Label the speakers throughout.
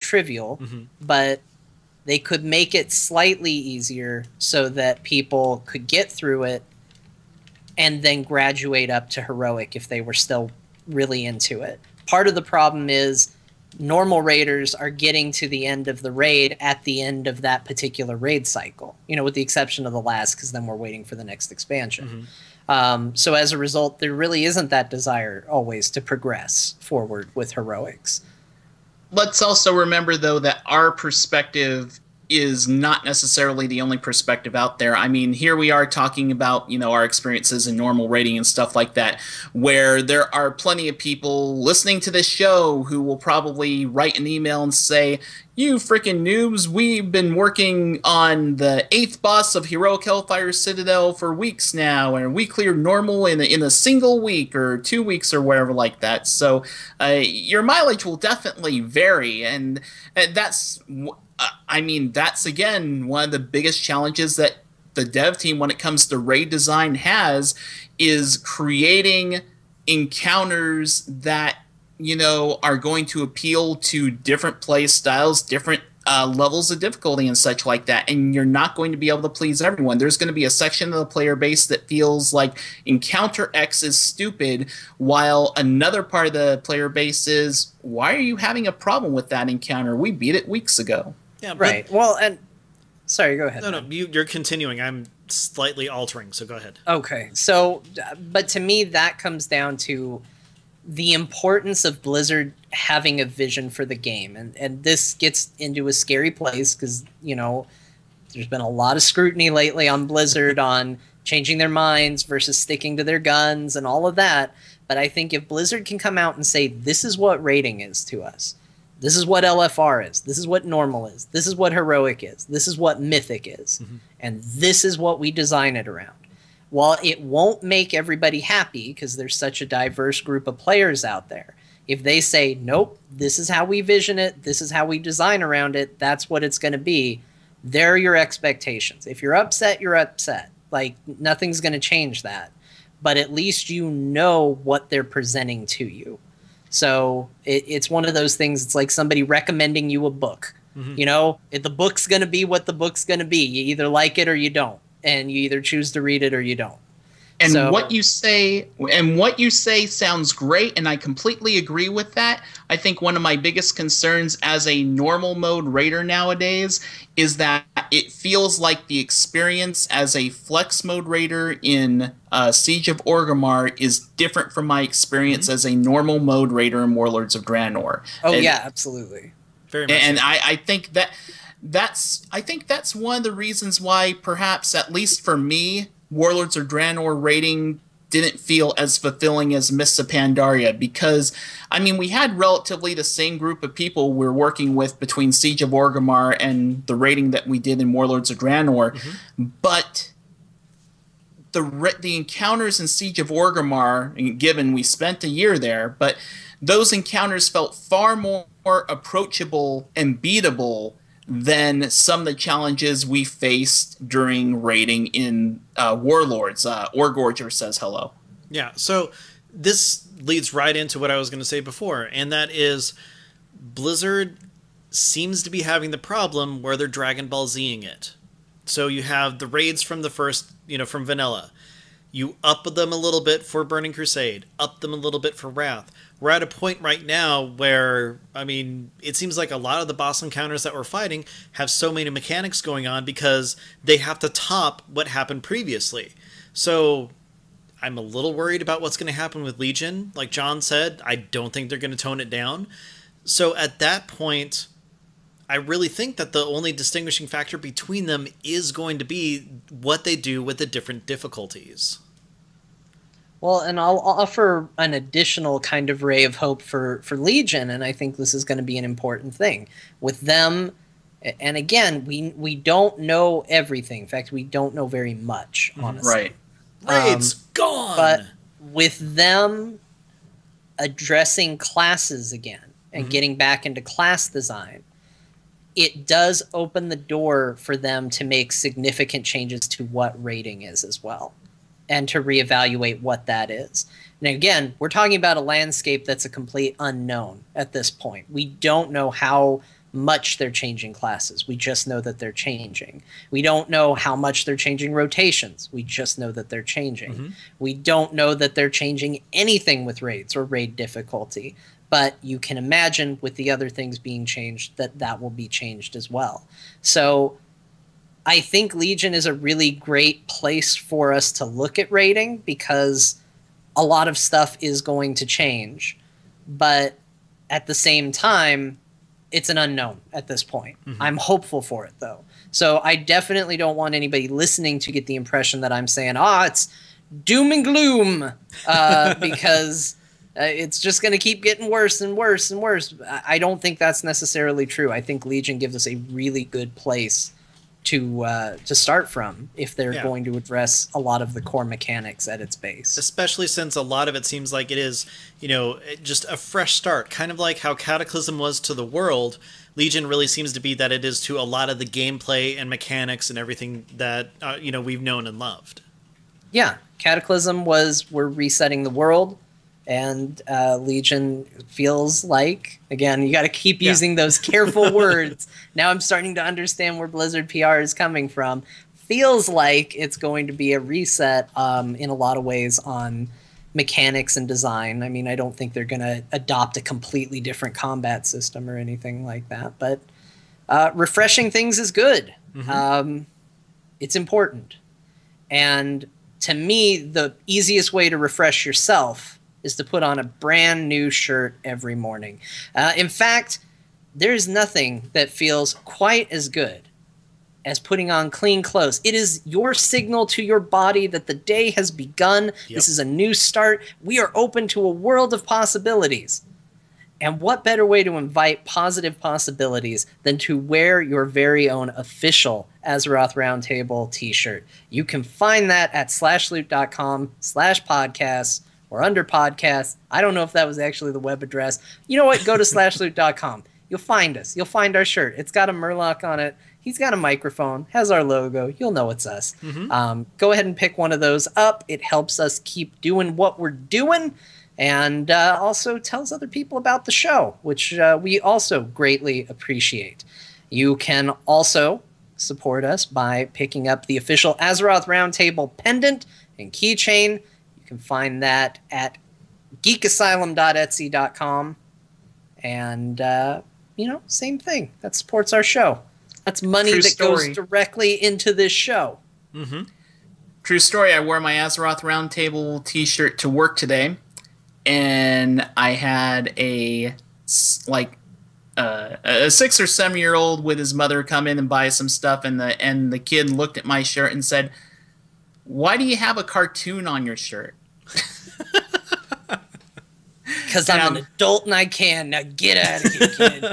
Speaker 1: trivial, but they could make it slightly easier so that people could get through it and then graduate up to heroic if they were still really into it. Part of the problem is normal raiders are getting to the end of the raid at the end of that particular raid cycle, you know, with the exception of the last, because then we're waiting for the next expansion. So as a result, there really isn't that desire always to progress forward with heroics.
Speaker 2: Let's also remember, though, that our perspective is not necessarily the only perspective out there. I mean, here we are talking about, you know, our experiences in normal rating and stuff like that, where there are plenty of people listening to this show who will probably write an email and say, you freaking noobs, we've been working on the 8th boss of Heroic Hellfire Citadel for weeks now, and we cleared normal in a single week or 2 weeks or whatever like that. So your mileage will definitely vary, and that's... I mean, that's, again, one of the biggest challenges that the dev team, when it comes to raid design, has, is creating encounters that, you know, are going to appeal to different play styles, different levels of difficulty and such like that, and you're not going to be able to please everyone. There's going to be a section of the player base that feels like encounter X is stupid, while another part of the player base is, why are you having a problem with that encounter? We beat it weeks ago.
Speaker 3: Yeah,
Speaker 1: right. Well, and sorry, go ahead.
Speaker 3: No, you're continuing. I'm slightly altering, so go ahead.
Speaker 1: Okay. So, but to me, that comes down to the importance of Blizzard having a vision for the game. And this gets into a scary place because, you know, there's been a lot of scrutiny lately on Blizzard on changing their minds versus sticking to their guns and all of that. But I think if Blizzard can come out and say, this is what rating is to us, this is what LFR is, this is what normal is, this is what heroic is, this is what mythic is, and this is what we design it around. While it won't make everybody happy because there's such a diverse group of players out there, if they say, nope, this is how we vision it, this is how we design around it, that's what it's going to be, there are your expectations. If you're upset, you're upset. Like, nothing's going to change that. But at least you know what they're presenting to you. So it's one of those things, it's like somebody recommending you a book. You know, if the book's going to be what the book's going to be. You either like it or you don't. And you either choose to read it or you don't.
Speaker 2: And what you say sounds great, and I completely agree with that. I think one of my biggest concerns as a normal mode raider nowadays is that it feels like the experience as a flex mode raider in Siege of Orgrimmar is different from my experience as a normal mode raider in Warlords of Draenor.
Speaker 1: Oh, yeah, absolutely.
Speaker 3: Very much.
Speaker 2: And I think that's one of the reasons why, perhaps, at least for me, Warlords of Draenor rating didn't feel as fulfilling as Mists of Pandaria, because, I mean, we had relatively the same group of people we're working with between Siege of Orgrimmar and the rating that we did in Warlords of Draenor, but the encounters in Siege of Orgrimmar, given we spent a year there, but those encounters felt far more approachable and beatable than some of the challenges we faced during raiding in Warlords. Orgorger says hello.
Speaker 3: Yeah, so this leads right into what I was going to say before, and that is Blizzard seems to be having the problem where they're Dragon Ball Z-ing it. So you have the raids from the first, you know, from Vanilla. You up them a little bit for Burning Crusade, up them a little bit for Wrath. We're at a point right now where, I mean, it seems like a lot of the boss encounters that we're fighting have so many mechanics going on because they have to top what happened previously. So I'm a little worried about what's going to happen with Legion. Like John said, I don't think they're going to tone it down. So at that point, I really think that the only distinguishing factor between them is going to be what they do with the different difficulties.
Speaker 1: Well, and I'll offer an additional kind of ray of hope for Legion, and I think this is going to be an important thing. With them, and again, we don't know everything. In fact, we don't know very much, honestly.
Speaker 2: Right.
Speaker 3: Raids gone!
Speaker 1: But with them addressing classes again and getting back into class design, it does open the door for them to make significant changes to what rating is as well, and to reevaluate what that is. And again, we're talking about a landscape that's a complete unknown at this point. We don't know how much they're changing classes. We just know that they're changing. We don't know how much they're changing rotations. We just know that they're changing. We don't know that they're changing anything with raids or raid difficulty. But you can imagine with the other things being changed that will be changed as well. So I think Legion is a really great place for us to look at raiding because a lot of stuff is going to change. But at the same time, it's an unknown at this point. I'm hopeful for it, though. So I definitely don't want anybody listening to get the impression that I'm saying, it's doom and gloom, because it's just going to keep getting worse and worse and worse. I don't think that's necessarily true. I think Legion gives us a really good place to start from if they're going to address a lot of the core mechanics at its base.
Speaker 3: Especially since a lot of it seems like it is, just a fresh start. Kind of like how Cataclysm was to the world, Legion really seems to be that it is to a lot of the gameplay and mechanics and everything that, we've known and loved.
Speaker 1: Yeah, Cataclysm was we're resetting the world. And Legion feels like, again, you got to keep using those careful words. Now I'm starting to understand where Blizzard PR is coming from. Feels like it's going to be a reset in a lot of ways on mechanics and design. I mean, I don't think they're going to adopt a completely different combat system or anything like that. But refreshing things is good. It's important. And to me, the easiest way to refresh yourself is to put on a brand new shirt every morning. In fact, there's nothing that feels quite as good as putting on clean clothes. It is your signal to your body that the day has begun. This is a new start. We are open to a world of possibilities. And what better way to invite positive possibilities than to wear your very own official Azeroth Roundtable t-shirt? You can find that at slashloot.com/podcasts. or under podcasts. I don't know if that was actually the web address. You know what? Go to slashloot.com. You'll find us. You'll find our shirt. It's got a Murloc on it. He's got a microphone, has our logo. You'll know it's us. Go ahead and pick one of those up. It helps us keep doing what we're doing and also tells other people about the show, which we also greatly appreciate. You can also support us by picking up the official Azeroth Roundtable pendant and keychain. You can find that at geekasylum.etsy.com. And, same thing. That supports our show. That's money that goes directly into this show.
Speaker 2: True story. I wore my Azeroth Roundtable t-shirt to work today. And I had a 6 or 7-year-old with his mother come in and buy some stuff. And the kid looked at my shirt and said, "Why do you have a cartoon on your shirt?"
Speaker 1: Because I'm an adult and I can. Now get out of here, kid.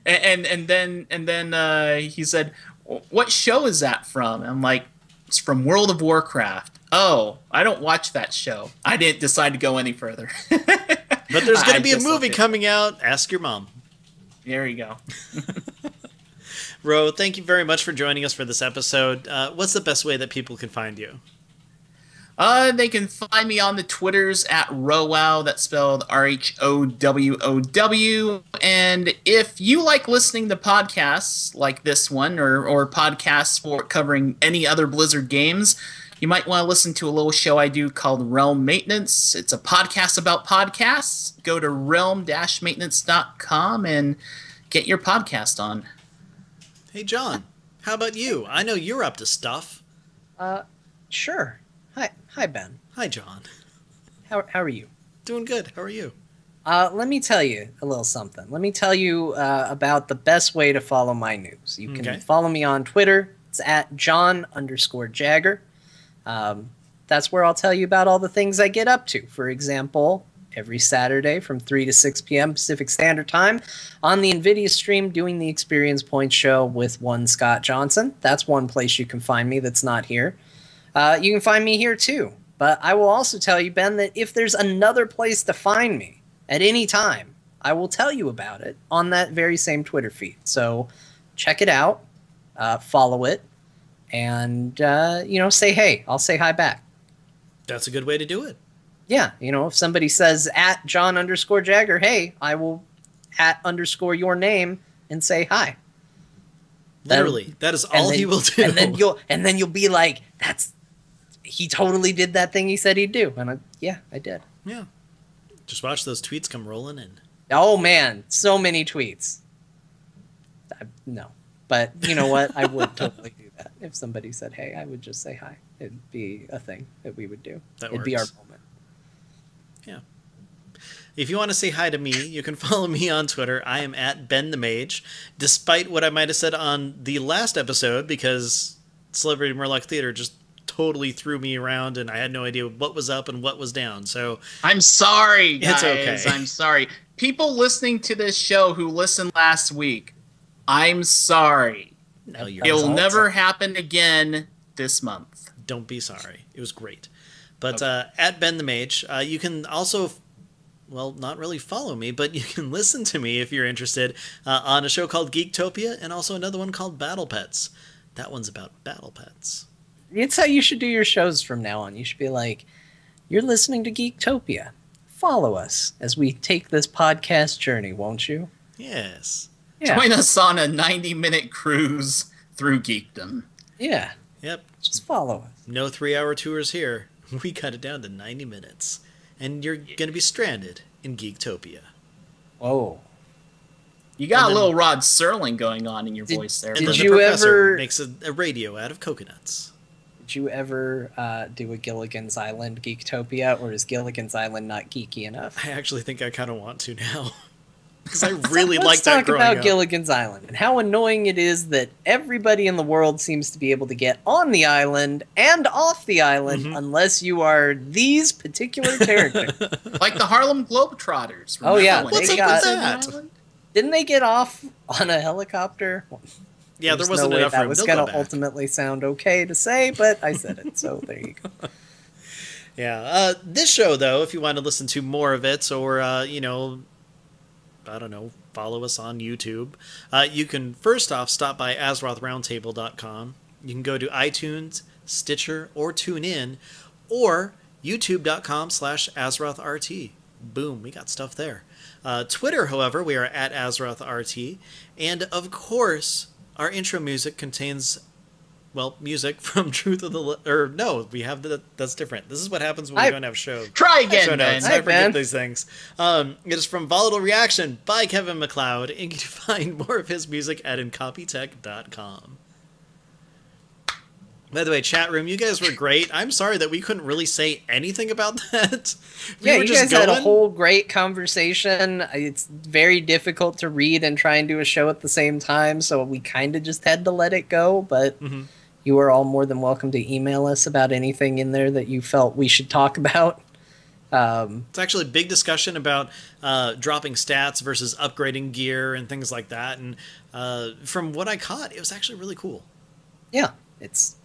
Speaker 2: and then he said, "What show is that from?" I'm like, "It's from World of Warcraft." "Oh, I don't watch that show." I didn't decide to go any further.
Speaker 3: But there's going to be a movie coming out. Ask your mom.
Speaker 2: There you go.
Speaker 3: Ro, thank you very much for joining us for this episode. What's the best way that people can find you?
Speaker 2: They can find me on the Twitters at Rowow. That's spelled RHOWOW. And if you like listening to podcasts like this one or podcasts for covering any other Blizzard games, you might want to listen to a little show I do called Realm Maintenance. It's a podcast about podcasts. Go to realm-maintenance.com and get your podcast on.
Speaker 3: Hey, John, how about you? I know you're up to stuff.
Speaker 1: Sure. Hi, Ben.
Speaker 3: Hi, John.
Speaker 1: How are you?
Speaker 3: Doing good. How are you?
Speaker 1: Let me tell you a little something. Let me tell you about the best way to follow my news. You can follow me on Twitter. It's at John_Jagger. That's where I'll tell you about all the things I get up to. For example, every Saturday from 3 to 6 p.m. Pacific Standard Time on the NVIDIA stream doing the Experience Point show with one Scott Johnson. That's one place you can find me that's not here. You can find me here too. But I will also tell you, Ben, that if there's another place to find me at any time, I will tell you about it on that very same Twitter feed. So check it out, follow it, and, say hey. I'll say hi back.
Speaker 3: That's a good way to do it.
Speaker 1: Yeah, if somebody says at John_Jagger, hey, I will @_your name and say hi.
Speaker 3: Literally, that is all he will do.
Speaker 1: And then you'll be like, he totally did that thing he said he'd do. And I did.
Speaker 3: Yeah. Just watch those tweets come rolling in.
Speaker 1: Oh man, so many tweets. No, but you know what? I would totally do that. If somebody said, hey, I would just say hi. It'd be a thing that we would do. It'd be our moment.
Speaker 3: Yeah. If you want to say hi to me, you can follow me on Twitter. I am @BenTheMage. Despite what I might have said on the last episode, because Celebrity Murloc Theater just totally threw me around and I had no idea what was up and what was down. So
Speaker 2: I'm sorry, guys.
Speaker 3: It's okay.
Speaker 2: I'm sorry. People listening to this show who listened last week, I'm sorry.
Speaker 3: No,
Speaker 2: It'll never happen again this month.
Speaker 3: Don't be sorry. It was great. But @BenTheMage, you can also, well, not really follow me, but you can listen to me if you're interested on a show called Geektopia and also another one called Battle Pets. That one's about battle pets.
Speaker 1: It's how you should do your shows from now on. You should be like, you're listening to Geektopia. Follow us as we take this podcast journey, won't you?
Speaker 3: Yes.
Speaker 1: Yeah.
Speaker 2: Join us on a 90-minute cruise through geekdom.
Speaker 1: Yeah.
Speaker 3: Yep.
Speaker 1: Just follow us.
Speaker 3: No 3-hour tours here. We cut it down to 90 minutes. And you're going to be stranded in Geektopia.
Speaker 1: Whoa.
Speaker 2: You got a little Rod Serling going on in your voice there.
Speaker 3: And
Speaker 1: Did
Speaker 3: then
Speaker 1: you
Speaker 3: the professor
Speaker 1: ever
Speaker 3: makes a radio out of coconuts.
Speaker 1: Did you ever do a Gilligan's Island Geektopia, or is Gilligan's Island not geeky enough?
Speaker 3: I actually think I kind of want to now. Because I really
Speaker 1: Let's
Speaker 3: like that
Speaker 1: talk
Speaker 3: growing
Speaker 1: about
Speaker 3: up.
Speaker 1: Gilligan's Island and how annoying it is that everybody in the world seems to be able to get on the island and off the island unless you are these particular characters.
Speaker 2: Like the Harlem Globetrotters.
Speaker 1: Oh, yeah.
Speaker 2: Remember when
Speaker 3: What's
Speaker 2: they
Speaker 3: up with
Speaker 2: got-
Speaker 3: that?
Speaker 1: Didn't they get off on a helicopter?
Speaker 3: Yeah, there
Speaker 1: There's
Speaker 3: wasn't
Speaker 1: no way
Speaker 3: enough
Speaker 1: that
Speaker 3: room.
Speaker 1: was
Speaker 3: They'll
Speaker 1: going
Speaker 3: go
Speaker 1: to
Speaker 3: back.
Speaker 1: ultimately sound okay to say, but I said it, so there you go.
Speaker 3: Yeah. This show, though, if you want to listen to more of it, or, you know, I don't know, follow us on YouTube, you can first off stop by AzerothRoundtable.com. You can go to iTunes, Stitcher, or TuneIn, or YouTube.com/AzerothRT. Boom, we got stuff there. Twitter, however, we are @AzerothRT. And, of course, our intro music contains, well, music from Truth of the... Or, no, we have that's different. This is what happens when we don't have show.
Speaker 2: Try again,
Speaker 3: show
Speaker 2: Ben.
Speaker 3: notes.
Speaker 1: Hi,
Speaker 3: I forget
Speaker 1: Ben.
Speaker 3: these things. It is from Volatile Reaction by Kevin MacLeod. And you can find more of his music at Incompetech.com. By the way, chat room, you guys were great. I'm sorry that we couldn't really say anything about that.
Speaker 1: Yeah,
Speaker 3: were
Speaker 1: you
Speaker 3: just
Speaker 1: guys had a
Speaker 3: going.
Speaker 1: whole great conversation. It's very difficult to read and try and do a show at the same time, so we kind of just had to let it go, but you are all more than welcome to email us about anything in there that you felt we should talk about.
Speaker 3: It's actually a big discussion about dropping stats versus upgrading gear and things like that. And from what I caught, it was actually really cool.
Speaker 1: Yeah, it's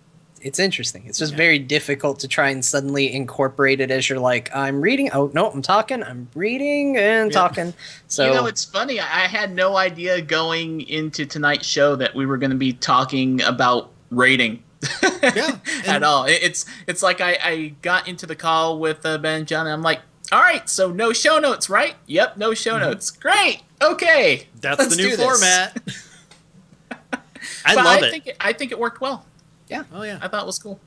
Speaker 1: interesting. It's just very difficult to try and suddenly incorporate it as you're like, I'm reading. Oh, no, I'm talking. I'm reading and talking. So,
Speaker 2: You know, it's funny. I had no idea going into tonight's show that we were going to be talking about rating.
Speaker 3: Yeah.
Speaker 2: At all. It's like I got into the call with Ben and John, and I'm like, all right, so no show notes, right? Yep, no show notes. Great. Okay.
Speaker 3: That's
Speaker 2: let's
Speaker 3: the new
Speaker 2: do this.
Speaker 3: format. I
Speaker 2: But
Speaker 3: love it.
Speaker 2: I think it worked well.
Speaker 1: yeah,
Speaker 3: Oh, yeah.
Speaker 2: I thought it was cool.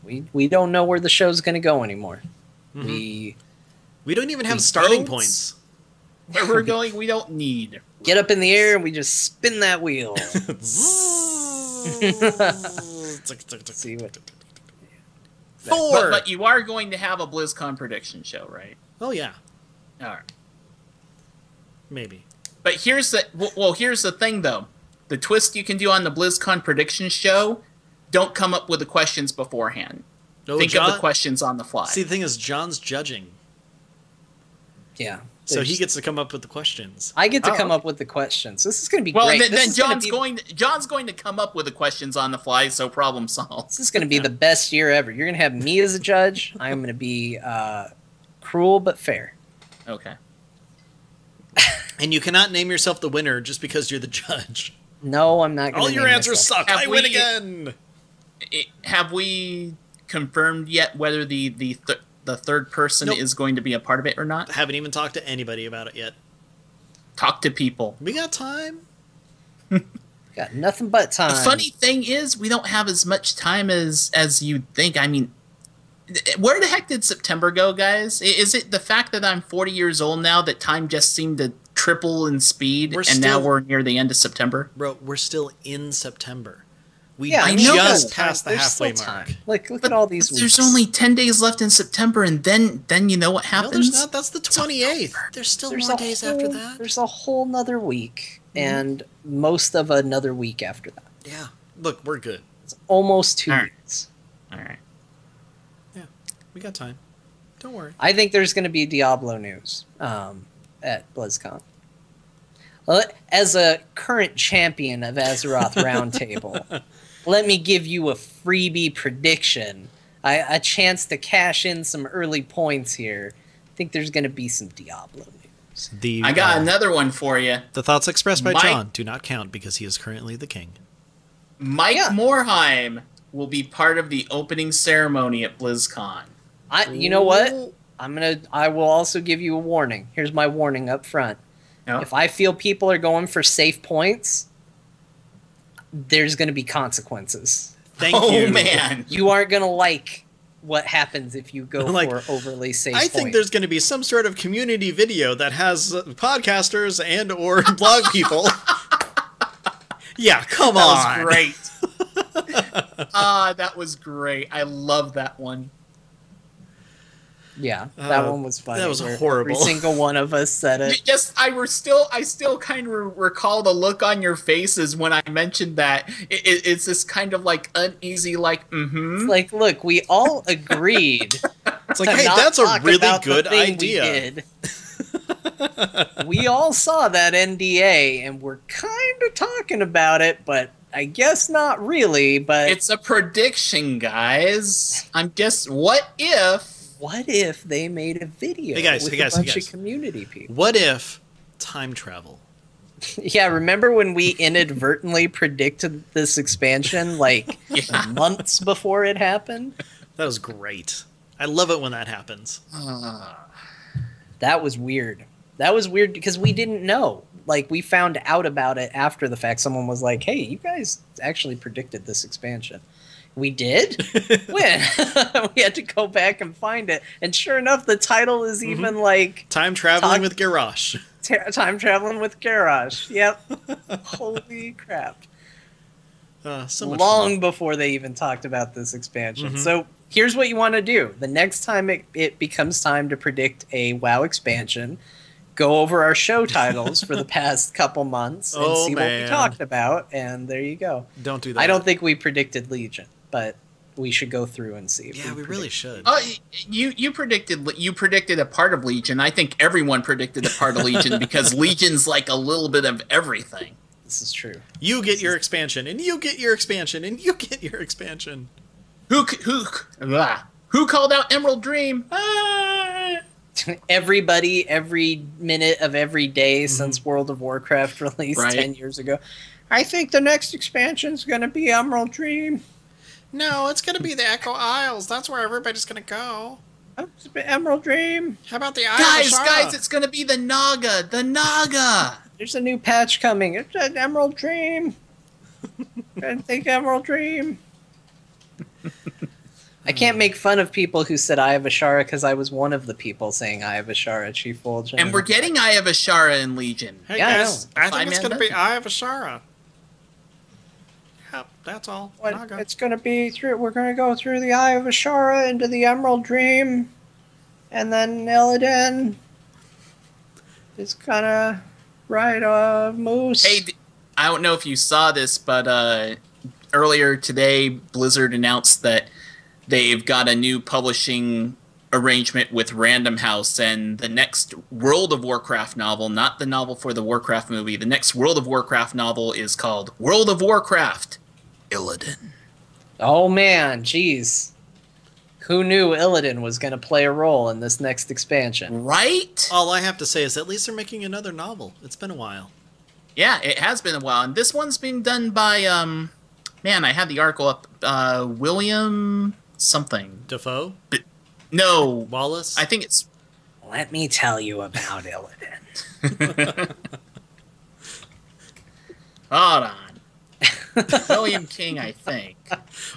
Speaker 1: we don't know where the show's going to go anymore.
Speaker 3: We don't even have starting points.
Speaker 2: Where we're going, we don't need.
Speaker 1: Get up in the air and we just spin that wheel. See what?
Speaker 3: Four.
Speaker 2: But you are going to have a BlizzCon prediction show, right?
Speaker 3: Oh, yeah.
Speaker 2: All right.
Speaker 3: Maybe.
Speaker 2: But here's the thing, though. The twist you can do on the BlizzCon prediction show, don't come up with the questions beforehand.
Speaker 3: Oh,
Speaker 2: Think
Speaker 3: John,
Speaker 2: of the questions on the fly.
Speaker 3: See, the thing is, John's judging.
Speaker 1: Yeah.
Speaker 3: So he gets to come up with the questions.
Speaker 1: I get to
Speaker 2: Oh,
Speaker 1: come
Speaker 2: okay.
Speaker 1: up with the questions. This is going to be
Speaker 2: well,
Speaker 1: great.
Speaker 2: then,
Speaker 1: This
Speaker 2: then
Speaker 1: is gonna
Speaker 2: John's going to come up with the questions on the fly, so problem solved.
Speaker 1: This is going to be the best year ever. You're going to have me as a judge. I'm going to be cruel but fair.
Speaker 2: Okay.
Speaker 3: And you cannot name yourself the winner just because you're the judge.
Speaker 1: No, I'm not going to.
Speaker 3: All your answers suck.
Speaker 2: Have
Speaker 3: I win
Speaker 2: we-
Speaker 3: again.
Speaker 2: Have we confirmed yet whether the third person
Speaker 3: Nope.
Speaker 2: is going to be a part of it or not?
Speaker 3: I haven't even talked to anybody about it yet.
Speaker 2: Talk to people.
Speaker 3: We got time.
Speaker 1: Got nothing but time.
Speaker 2: The funny thing is, we don't have as much time as you'd think. I mean, where the heck did September go, guys? Is it the fact that I'm 40 years old now that time just seemed to triple in speed, now we're near the end of September?
Speaker 3: Bro, we're still in September. We
Speaker 1: I
Speaker 3: just passed the halfway mark.
Speaker 1: Look at all these weeks.
Speaker 2: There's only 10 days left in September, and then you know what happens?
Speaker 3: No, there's not. That's the 28th. There's still more days after that.
Speaker 1: There's a whole nother week, and most of another week after that.
Speaker 3: Yeah. Look, we're good.
Speaker 1: It's almost 2 weeks.
Speaker 2: All right.
Speaker 3: Yeah, we got time. Don't worry.
Speaker 1: I think there's going to be Diablo news at BlizzCon. As a current champion of Azeroth Roundtable, let me give you a freebie prediction. A chance to cash in some early points here. I think there's going to be some Diablo news.
Speaker 2: I got another one for you.
Speaker 3: The thoughts expressed by John do not count because he is currently the king.
Speaker 2: Mike Morhaime will be part of the opening ceremony at BlizzCon.
Speaker 1: You know what? I will also give you a warning. Here's my warning up front.
Speaker 2: No.
Speaker 1: If I feel people are going for safe points, there's going to be consequences.
Speaker 3: Thank you.
Speaker 2: Oh, man.
Speaker 1: You aren't going to like what happens if you go for overly safe points.
Speaker 3: I think there's going to be some sort of community video that has podcasters and or blog people. Yeah, come on.
Speaker 2: That was great. That was great. I love that one.
Speaker 1: Yeah, that one was funny.
Speaker 3: That was horrible.
Speaker 1: Every single one of us said it.
Speaker 2: Yes, I still kind of recall the look on your faces when I mentioned that. It's this kind of like uneasy, like,
Speaker 1: It's like, look, we all agreed.
Speaker 3: It's like, hey, that's a really good idea.
Speaker 1: We all saw that NDA, and we're kind of talking about it, but I guess not really. But
Speaker 2: it's a prediction, guys. I'm just, what if they made a video with a bunch of community people?
Speaker 3: What if time travel?
Speaker 1: Yeah, remember when we inadvertently predicted this expansion like months before it happened?
Speaker 3: That was great. I love it when that happens.
Speaker 1: That was weird. That was weird because we didn't know. Like, we found out about it after the fact. Someone was like, hey, you guys actually predicted this expansion. We did? When? We had to go back and find it. And sure enough, the title is even like...
Speaker 3: Time Traveling with Garrosh.
Speaker 1: Time Traveling with Garrosh. Yep. Holy crap.
Speaker 3: So much
Speaker 1: Long
Speaker 3: fun.
Speaker 1: before they even talked about this expansion. So here's what you want to do. The next time it becomes time to predict a WoW expansion, go over our show titles for the past couple months and see what we talked about. And there you go.
Speaker 3: Don't do that.
Speaker 1: I don't think we predicted Legion, but we should go through and see.
Speaker 3: Yeah, we really should.
Speaker 2: You predicted a part of Legion. I think everyone predicted a part of Legion because Legion's like a little bit of everything.
Speaker 1: This is true.
Speaker 3: You get your expansion, and you get your expansion, and you get your expansion.
Speaker 2: Who called out Emerald Dream?
Speaker 1: Everybody, every minute of every day since World of Warcraft released 10 years ago. I think the next expansion's going to be Emerald Dream.
Speaker 3: No, it's going to be the Echo Isles. That's where everybody's going to go.
Speaker 1: Emerald Dream.
Speaker 3: How about the Isles?
Speaker 2: Guys, it's going to be the Naga. The Naga.
Speaker 1: There's a new patch coming. It's an Emerald Dream. I think Emerald Dream. I can't make fun of people who said Eye of Ashara because I was one of the people saying Eye of Ashara, Chief Fulgen.
Speaker 2: And we're getting Eye of Ashara in Legion.
Speaker 3: Hey guys, I think it's going to be Eye of Ashara. Yep, that's all.
Speaker 1: It's going to be through. We're going to go through the Eye of Ashara into the Emerald Dream, and then Illidan is gonna ride a moose.
Speaker 2: Hey, I don't know if you saw this, but earlier today, Blizzard announced that they've got a new publishing arrangement with Random House, and the next World of Warcraft novel, not the novel for the Warcraft movie, the next World of Warcraft novel is called World of Warcraft Illidan.
Speaker 1: Oh man, jeez. Who knew Illidan was going to play a role in this next expansion?
Speaker 2: Right?
Speaker 3: All I have to say is at least they're making another novel. It's been a while.
Speaker 2: Yeah, it has been a while. And this one's being done by, man, I had the article up, William something.
Speaker 3: Defoe?
Speaker 2: No.
Speaker 3: Wallace?
Speaker 2: I think it's...
Speaker 1: Let me tell you about Illidan.
Speaker 2: Hold on. William King, I think.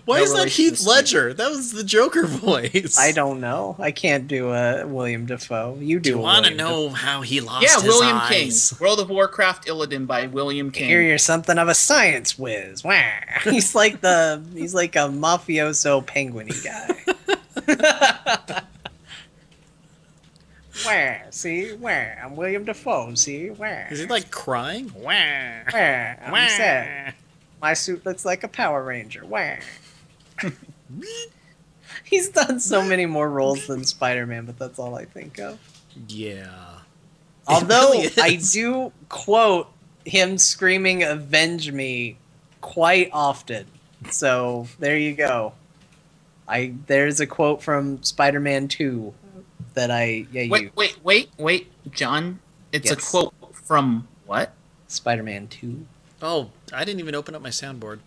Speaker 3: Why
Speaker 2: No
Speaker 3: is that
Speaker 2: relation
Speaker 3: Heath
Speaker 2: to
Speaker 3: Ledger? That was the Joker voice.
Speaker 1: I don't know. I can't do a William Dafoe. You do.
Speaker 3: Do you want to know how he lost
Speaker 2: Yeah,
Speaker 3: his
Speaker 2: William
Speaker 3: eyes?
Speaker 2: King. World of Warcraft Illidan by William King.
Speaker 1: Here you're something of a science whiz. Wah. He's like a mafioso penguiny guy. Where? See? Where? I'm William Dafoe. See? Where?
Speaker 3: Is he like crying? Wah.
Speaker 1: Where? I'm
Speaker 3: Wah.
Speaker 1: sad. My suit looks like a Power Ranger. Where? He's done so many more roles than Spider-Man, but that's all I think of.
Speaker 3: Yeah.
Speaker 1: Although
Speaker 3: really
Speaker 1: I
Speaker 3: is.
Speaker 1: do quote him screaming "Avenge me" quite often. So there you go. There's a quote from Spider-Man 2 that
Speaker 2: Wait, John. It's a
Speaker 1: Yes.
Speaker 2: quote from what?
Speaker 1: Spider-Man 2.
Speaker 3: Oh, I didn't even open up my soundboard.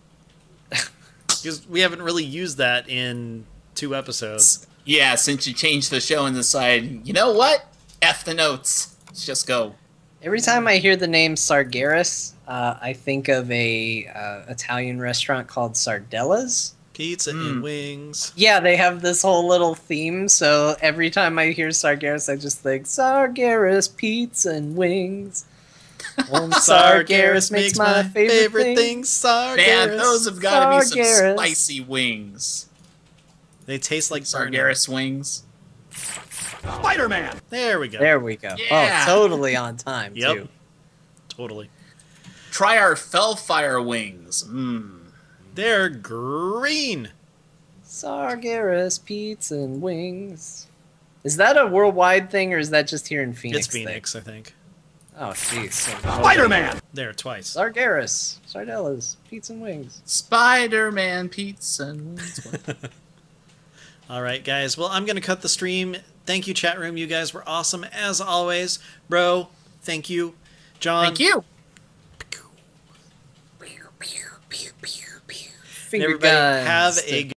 Speaker 3: Because we haven't really used that in 2 episodes.
Speaker 2: Yeah, since you changed the show and decided, you know what? F the notes. Let's just go.
Speaker 1: Every time I hear the name Sargeras, I think of a Italian restaurant called Sardella's.
Speaker 3: Pizza and wings.
Speaker 1: Yeah, they have this whole little theme, so every time I hear Sargeras, I just think Sargeras pizza and wings.
Speaker 3: Sargeras makes my favorite thing. Sargeras.
Speaker 2: Man, those have got to be some
Speaker 1: Sargeras.
Speaker 2: spicy wings.
Speaker 3: They taste like burnout.
Speaker 2: Sargeras wings.
Speaker 4: Spider-Man!
Speaker 3: There we go.
Speaker 1: There we go.
Speaker 2: Yeah.
Speaker 1: Oh, totally on time,
Speaker 3: Yep.
Speaker 1: too.
Speaker 3: Totally.
Speaker 2: Try our Fellfire wings. Mmm.
Speaker 3: They're green.
Speaker 1: Sargeras pizza and wings. Is that a worldwide thing, or is that just here in Phoenix?
Speaker 3: It's Phoenix, I think.
Speaker 1: Oh, jeez.
Speaker 4: Spider-Man!
Speaker 3: There, twice.
Speaker 1: Sargeras, Sardella's, pizza and wings.
Speaker 2: Spider-Man pizza and wings.
Speaker 3: All right, guys. Well, I'm going to cut the stream. Thank you, chat room. You guys were awesome, as always. Bro, thank you. John.
Speaker 2: Thank you.
Speaker 1: Finger
Speaker 3: Everybody
Speaker 1: guns
Speaker 3: have
Speaker 1: to
Speaker 3: a